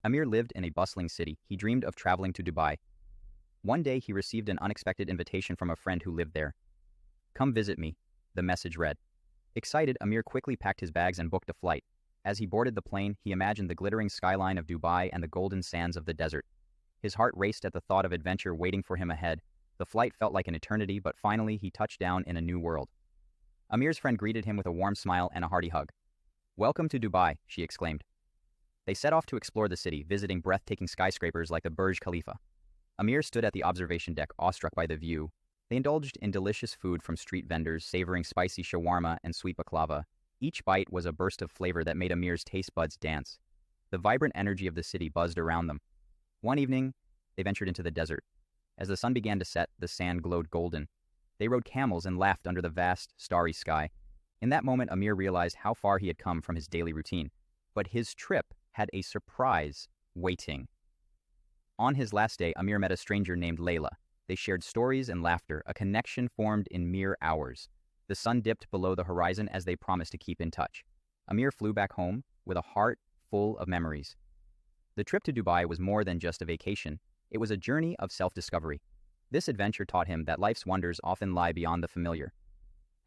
Amir lived in a bustling city. He dreamed of traveling to Dubai. One day he received an unexpected invitation from a friend who lived there. "Come visit me," the message read. Excited, Amir quickly packed his bags and booked a flight. As he boarded the plane, he imagined the glittering skyline of Dubai and the golden sands of the desert. His heart raced at the thought of adventure waiting for him ahead. The flight felt like an eternity, but finally he touched down in a new world. Amir's friend greeted him with a warm smile and a hearty hug. "Welcome to Dubai," she exclaimed. They set off to explore the city, visiting breathtaking skyscrapers like the Burj Khalifa. Amir stood at the observation deck, awestruck by the view. They indulged in delicious food from street vendors, savoring spicy shawarma and sweet baklava. Each bite was a burst of flavor that made Amir's taste buds dance. The vibrant energy of the city buzzed around them. One evening, they ventured into the desert. As the sun began to set, the sand glowed golden. They rode camels and laughed under the vast, starry sky. In that moment, Amir realized how far he had come from his daily routine. But his trip had a surprise waiting. On his last day, Amir met a stranger named Layla. They shared stories and laughter, a connection formed in mere hours. The sun dipped below the horizon as they promised to keep in touch. Amir flew back home with a heart full of memories. The trip to Dubai was more than just a vacation. It was a journey of self-discovery. This adventure taught him that life's wonders often lie beyond the familiar.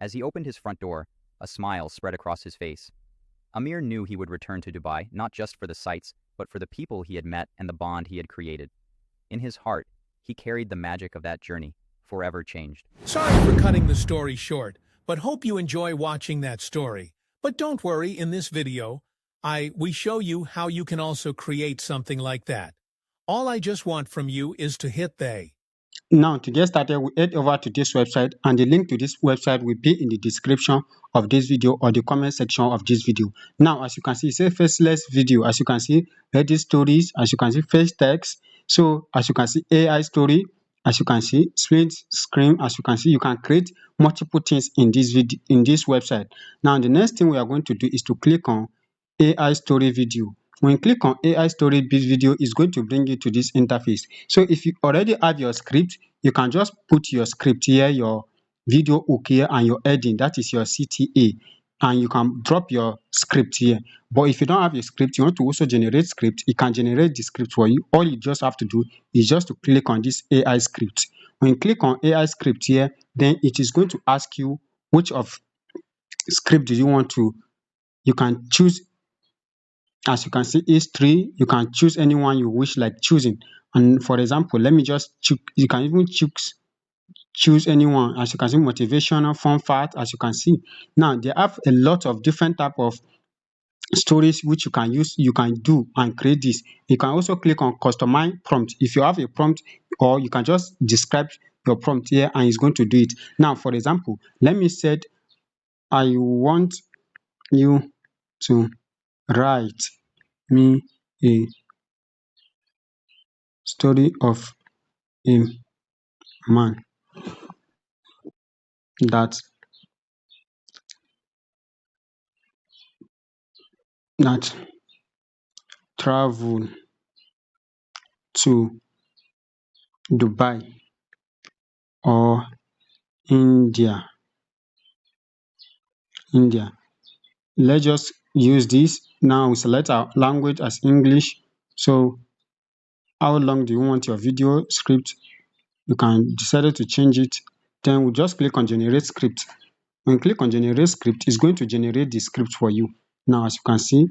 As he opened his front door, a smile spread across his face. Amir knew he would return to Dubai, not just for the sights, but for the people he had met and the bond he had created. In his heart, he carried the magic of that journey, forever changed. Sorry for cutting the story short, but hope you enjoy watching that story. But don't worry, in this video, we show you how you can also create something like that. All I just want from you is to hit they. Now, to get started, we head over to this website, and the link to this website will be in the description of this video or the comment section of this video. Now, as you can see, it says Faceless video. As you can see, Reddit stories. As you can see, face text. So, as you can see, AI story. As you can see, split screen. As you can see, you can create multiple things in this video, in this website. Now, the next thing we are going to do is to click on AI story video. When you click on AI story video, it's going to bring you to this interface. So if you already have your script, you can just put your script here, your video hook here, and your heading, that is your CTA, and you can drop your script here. But if you don't have a script, you want to also generate script, it can generate the script for you. All you just have to do is just to click on this AI script. When you click on AI script here, then it is going to ask you which of script do you want to. You can choose. As you can see, history, you can choose anyone you wish like choosing. And for example, let me just choose, you can even choose anyone. As you can see, motivational, fun fact, as you can see. Now, they have a lot of different type of stories which you can use, you can do and create this. You can also click on customize prompt. If you have a prompt, or you can just describe your prompt here and it's going to do it. Now, for example, let me set, I want you to write me a story of a man that traveled to Dubai or India. Let's just use this. Now we select our language as English. So how long do you want your video script? You can decide to change it. Then we just click on generate script. When you click on generate script, it's going to generate the script for you. Now, as you can see,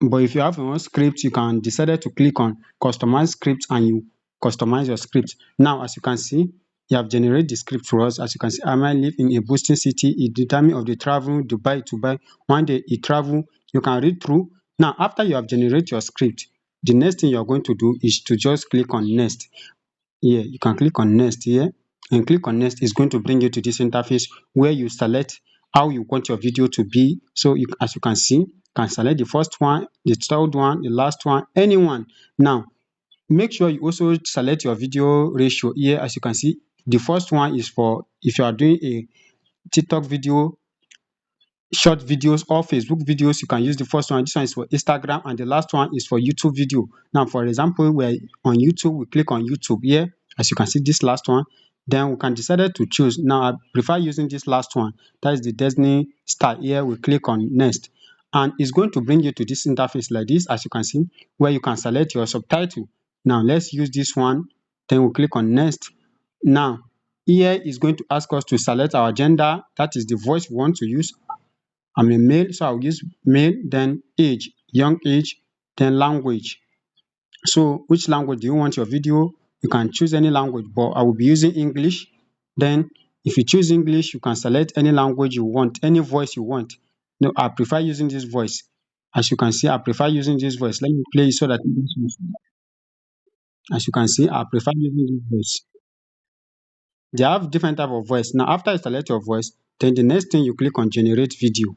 but if you have your own script, you can decide to click on customize script and you customize your script. Now, as you can see, you have generated the script for us. As you can see, I might live in a boosting city. It determines of the travel Dubai to buy. One day he travel, you can read through. Now, after you have generated your script, the next thing you are going to do is to just click on next. Here, you can click on next here, and click on next is going to bring you to this interface where you select how you want your video to be. So as you can see, you can select the first one, the third one, the last one, anyone. Now, make sure you also select your video ratio here. As you can see, the first one is for if you are doing a TikTok video, short videos or Facebook videos, you can use the first one. This one is for Instagram, and the last one is for YouTube video. Now, for example, we're on YouTube, we click on YouTube here. As you can see, this last one, then we can decide to choose. Now, I prefer using this last one. That is the Disney star here. We click on next. and it's going to bring you to this interface like this, as you can see, where you can select your subtitle. Now let's use this one, then we'll click on next. Now here is going to ask us to select our gender, that is the voice we want to use. I'm a male, so I'll use male, then age, young age, then language. So which language do you want your video? You can choose any language, but I will be using English. Then if you choose English, you can select any language you want, any voice you want. No, I prefer using this voice. As you can see, I prefer using this voice. Let me play it so that as you can see, I prefer using this voice. They have different type of voice. Now, after you select your voice, then the next thing you click on generate video.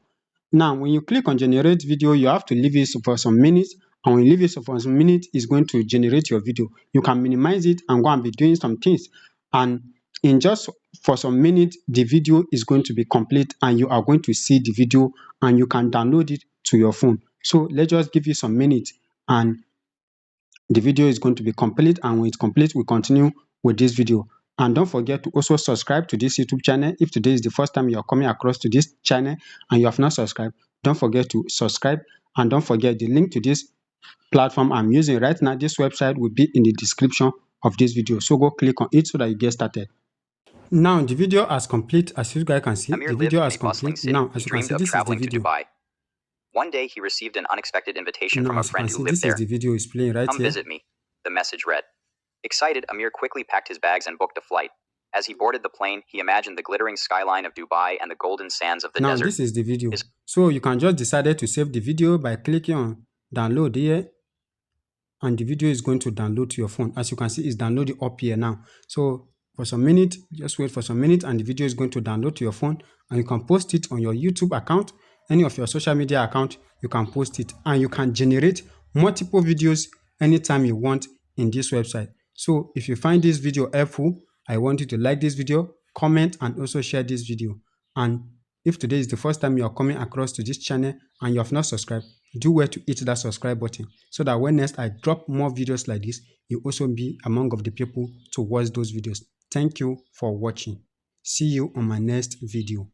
Now, when you click on generate video, you have to leave it for some minutes. And when you leave it for some minutes, it's going to generate your video. You can minimize it and go and be doing some things. And in just for some minutes, the video is going to be complete and you are going to see the video and you can download it to your phone. So let's just give you some minutes and the video is going to be complete. And when it's complete, we continue with this video. And don't forget to also subscribe to this YouTube channel. If today is the first time you're coming across to this channel and you have not subscribed, don't forget to subscribe. And don't forget the link to this platform I'm using right now. This website will be in the description of this video. So go click on it so that you get started. Now the video has complete. As you guys can see, Amir the lived video in has a bustling complete. city. Now, He as you can dreamed see, of this is the traveling to video. Dubai. One day, he received an unexpected invitation from Now, a as you can friend who see, lived this there. is the video is playing right Come here. visit me, the message read. Excited, Amir quickly packed his bags and booked a flight. As he boarded the plane, he imagined the glittering skyline of Dubai and the golden sands of the Now, desert. this is the video. So you can just decide to save the video by clicking on download here. And the video is going to download to your phone. As you can see, it's downloading up here now. So for some minute, just wait for some minute and the video is going to download to your phone and you can post it on your YouTube account, any of your social media account, you can post it and you can generate multiple videos anytime you want in this website. So if you find this video helpful, I want you to like this video, comment and also share this video. And if today is the first time you are coming across to this channel and you have not subscribed, do well to hit that subscribe button so that when next I drop more videos like this, you also be among of the people to watch those videos. Thank you for watching. See you on my next video.